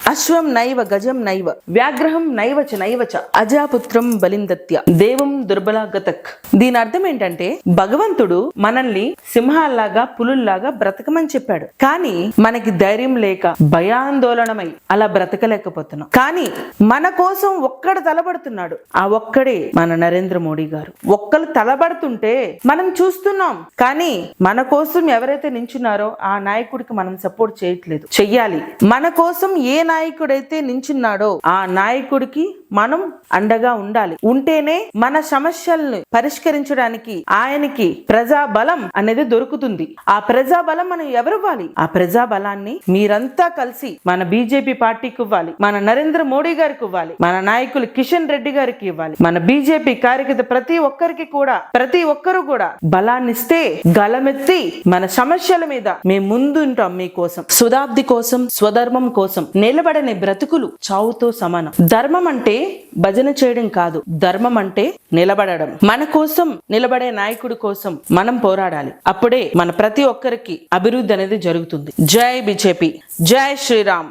అశ్వం నైవ గజం నైవ వ్యాఘ్రహం నైవచ నైవచ అజాపుత్రం బలిందత్య దేవం దుర్బలగతక్. దీని అర్థం ఏంటంటే భగవంతుడు మనల్ని సింహాల్లాగా పులుల్లాగా బ్రతకమని చెప్పాడు. కానీ మనకి ధైర్యం లేక భయాందోళనమై అలా బ్రతకలేకపోతున్నాం. కానీ మన కోసం ఒక్కడు తలబడుతున్నాడు. ఆ ఒక్కడే మన నరేంద్ర మోడీ గారు. ఒక్కరు తలబడుతుంటే మనం చూస్తున్నాం. కానీ మన కోసం ఎవరైతే నించున్నారో ఆ నాయకుడికి మనం సపోర్ట్ చేయట్లేదు. చెయ్యాలి. మన కోసం ఏ నాయకుడైతే నించున్నాడో ఆ నాయకుడికి మనం అండగా ఉండాలి. ఉంటేనే మన సమస్యల్ని పరిష్కరించడానికి ఆయనకి ప్రజాబలం అనేది దొరుకుతుంది. ఆ ప్రజాబలం మనం ఎవరివ్వాలి? ఆ ప్రజాబలాన్ని మీరంతా కలిసి మన బీజేపీ పార్టీకి ఇవ్వాలి, మన నరేంద్ర మోడీ గారికి ఇవ్వాలి, మన నాయకులు కిషన్ రెడ్డి గారికి ఇవ్వాలి, మన బీజేపీ కార్యకర్త ప్రతి ఒక్కరు కూడా బలాన్ని ఇస్తే గలమెత్తి మన సమస్యల మీద మేము ముందు ఉంటాం. మీకోసం, సుదాబ్ది కోసం, స్వధర్మం కోసం నిలబడని బ్రతుకులు చావుతో సమానం. ధర్మం అంటే భజన చేయడం కాదు, ధర్మం అంటే నిలబడడం. మన కోసం నిలబడే నాయకుడి కోసం మనం పోరాడాలి. అప్పుడే మన ప్రతి ఒక్కరికి అభివృద్ధి అనేది జరుగుతుంది. జై బీజేపీ, జై శ్రీరామ్.